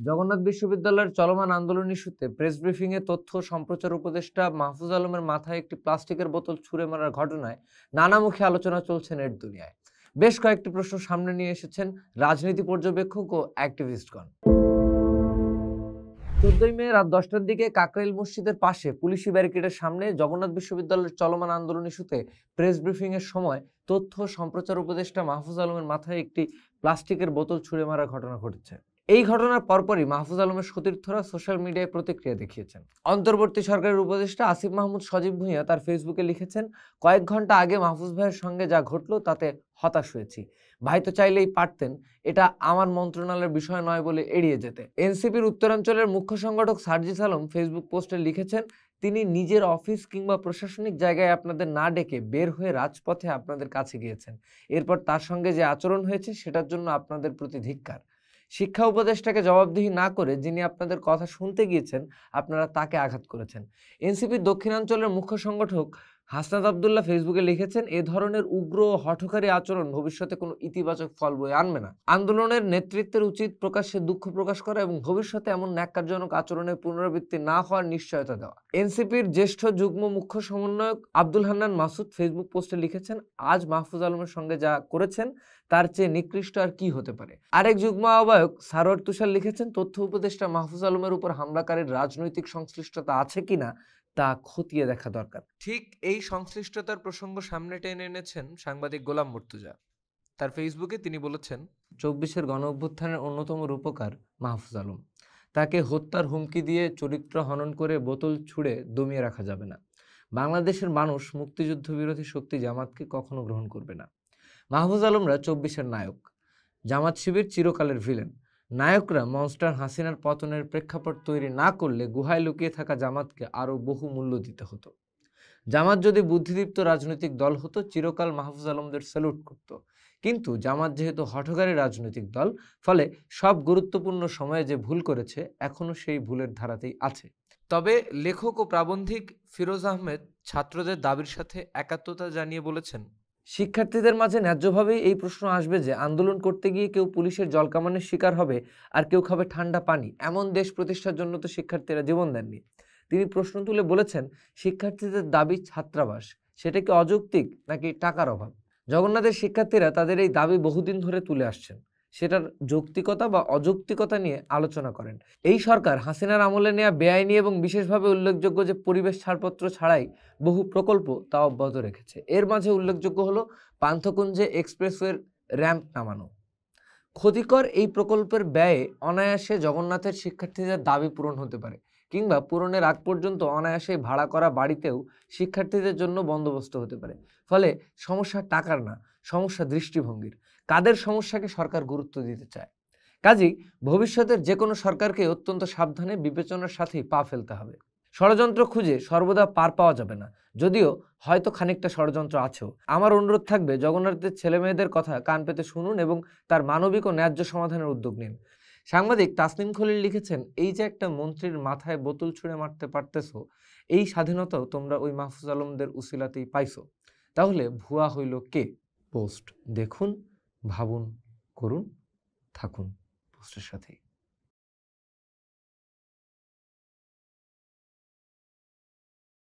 জগন্নাথ বিশ্ববিদ্যালয়ের চলমান আন্দোলন ইস্যুতে প্রেস ব্রিফিংয়ে তথ্য ও সম্প্রচার উপদেষ্টা মাহফুজ আলমের মাথায় একটি প্লাস্টিকের বোতল ছুঁড়ে মারার ঘটনায় নানামুখী আলোচনা চলছে নেট দুনিয়ায়। বেশ কয়েকটি প্রশ্ন সামনে নিয়ে এসেছেন রাজনীতি পর্যবেক্ষক ও অ্যাক্টিভিস্টগণ। 14 মে রাত 10টার দিকে কাকরাইল মসজিদের পাশে পুলিশি ব্যারিকেডের সামনে জগন্নাথ বিশ্ববিদ্যালয়ের চলমান আন্দোলন ইস্যুতে প্রেস ব্রিফিংয়ের সময় তথ্য ও সম্প্রচার উপদেষ্টা মাহফুজ আলমের মাথায় একটি প্লাস্টিকের বোতল ছুঁড়ে মারার ঘটনা ঘটেছে। এই ঘটনার পরপরই মাহফুজ আলমের সতীর্থরা সোশ্যাল মিডিয়ায় প্রতিক্রিয়া দেখিয়েছেন। অন্তর্বর্তী সরকারের উপদেষ্টা আসিফ মাহমুদ সজীব ভুঁইয়া তার ফেসবুকে লিখেছেন, কয়েক ঘন্টা আগে মাহফুজ ভাইয়ের সঙ্গে যা ঘটলো তাতে হতাশ হয়েছি। ভাই তো চাইলেই পারতেন, এটা আমার মন্ত্রণালয়ের বিষয় নয় বলে এড়িয়ে যেতে। এনসিপির উত্তরাঞ্চলের মুখ্য সংগঠক সার্জিস আলম ফেসবুক পোস্টে লিখেছেন, তিনি নিজের অফিস কিংবা প্রশাসনিক জায়গায় আপনাদের না ডেকে বের হয়ে রাজপথে আপনাদের কাছে গিয়েছেন। এরপর তার সঙ্গে যে আচরণ হয়েছে সেটার জন্য আপনাদের প্রতি ধিক্কার। শিক্ষা উপদেষ্টাকে জবাবদিহি না করে যিনি আপনাদের কথা শুনতে গিয়েছেন, আপনারা তাকে আঘাত করেছেন। এনসিপির দক্ষিণাঞ্চলের মুখ্য সংগঠক হাসনাত আবদুল্লাহ ফেসবুকে লিখেছেন, এ ধরনের উগ্র ও হঠকারী আচরণ ভবিষ্যতে কোনো ইতিবাচক ফল বয়ে আনবে না। আন্দোলনের নেতৃত্বের উচিত প্রকাশ্যে দুঃখ প্রকাশ করা এবং ভবিষ্যতে এমন ন্যাক্কারজনক আচরণের পুনরাবৃত্তি না হওয়ার নিশ্চয়তা দেওয়া। এনসিপির জ্যেষ্ঠ যুগ্ম মুখ্য সমন্বয়ক আব্দুল হান্নান মাসুদ ফেসবুক পোস্টে লিখেছেন, আজ মাহফুজ আলমের সঙ্গে যা করেছেন তার চেয়ে নিকৃষ্ট আর কি হতে পারে। আরেক যুগ্ম আহ্বায়ক সারোয়ার তুষার লিখেছেন, তথ্য উপদেষ্টা মাহফুজ আলমের উপর হামলাকারীর রাজনৈতিক সংশ্লিষ্টতা আছে কিনা তা খতিয়ে দেখা দরকার। ঠিক এই সংশ্লিষ্টতার প্রসঙ্গ সামনে টেনে এনেছেন সাংবাদিক গোলাম মুর্তুজা। তার ফেসবুকে তিনি বলেছেন, 24-এর গণ অভ্যুত্থানের অন্যতম রূপকার মাহফুজ আলম। তাকে হত্যার হুমকি দিয়ে চরিত্র হনন করে বোতল ছুঁড়ে দমিয়ে রাখা যাবে না। বাংলাদেশের মানুষ মুক্তিযুদ্ধ বিরোধী শক্তি জামাতকে কখনো গ্রহণ করবে না। মাহফুজ আলমরা 24-এর নায়ক, জামাত শিবির চিরকালের ভিলেন। নায়করা মনস্টার হাসিনার পতনের প্রেক্ষাপট তৈরি না করলে গুহায় লুকিয়ে থাকা জামাতকে আরও বহু মূল্য দিতে হতো। জামাত যদি বুদ্ধিদীপ্ত রাজনৈতিক দল হতো, চিরকাল মাহফুজ আলমদের স্যালুট করত। কিন্তু জামাত যেহেতু হঠকারী রাজনৈতিক দল, ফলে সব গুরুত্বপূর্ণ সময়ে যে ভুল করেছে এখনও সেই ভুলের ধারাতেই আছে। তবে লেখক ও প্রাবন্ধিক ফিরোজ আহমেদ ছাত্রদের দাবির সাথে একাত্মতা জানিয়ে বলেছেন, শিক্ষার্থীদের মাঝে ন্যায্যভাবেই এই প্রশ্ন আসবে যে আন্দোলন করতে গিয়ে কেউ পুলিশের জলকামানের শিকার হবে আর কেউ খাবে ঠান্ডা পানি। এমন দেশ প্রতিষ্ঠার জন্য তো শিক্ষার্থীরা জীবন দেননি। তিনি প্রশ্ন তুলে বলেছেন, শিক্ষার্থীদের দাবি ছাত্রাবাস, সেটা কি অযৌক্তিক নাকি টাকার অভাব? জগন্নাথের শিক্ষার্থীরা তাদের এই দাবি বহুদিন ধরে তুলে আসছেন, সেটার যৌক্তিকতা বা অযৌক্তিকতা নিয়ে আলোচনা করেন। এই সরকার হাসিনার আমলে নেওয়া বেআইনি এবং বিশেষভাবে উল্লেখযোগ্য যে পরিবেশ ছাড়পত্র ছাড়াই বহু প্রকল্প তা অব্যাহত রেখেছে। এর মাঝে উল্লেখযোগ্য হলো পান্থকুঞ্জে এক্সপ্রেসওয়ের র্যাম্প নামানো। ক্ষতিকর এই প্রকল্পের ব্যয়ে অনায়াসে জগন্নাথের শিক্ষার্থীদের দাবি পূরণ হতে পারে, কিংবা পূরণের আগ পর্যন্ত অনায়াসে ভাড়া করা বাড়িতেও শিক্ষার্থীদের জন্য বন্দোবস্ত হতে পারে। ফলে সমস্যা টাকার না, সমস্যা দৃষ্টিভঙ্গির। কাদের সমস্যাকে সরকার গুরুত্ব দিতে চায়? কাজেই ভবিষ্যতের যে কোনো সরকারকে অত্যন্ত সাবধানে বিবেচনার সাথেই পা ফেলতে হবে। ষড়যন্ত্র খুঁজে সর্বদা পার পাওয়া যাবে না, যদিও হয়তো খানিকটা ষড়যন্ত্র আছেও। আমার অনুরোধ থাকবে, জগন্নাথের ছেলেমেয়েদের কথা কান পেতে শুনুন এবং তার মানবিক ও ন্যায্য সমাধানের উদ্যোগ নিন। সাংবাদিক তাসনিম খলিল লিখেছেন, এই যে একটা মন্ত্রীর মাথায় বোতল ছুঁড়ে মারতে পারতেছো, এই স্বাধীনতাও তোমরা ওই মাহফুজ আলমদের উসিলাতেই পাইছো। তাহলে ভুয়া হইল কে? পোস্ট দেখুন, ভাবুন, করুন, থাকুন পোস্টের সাথেই।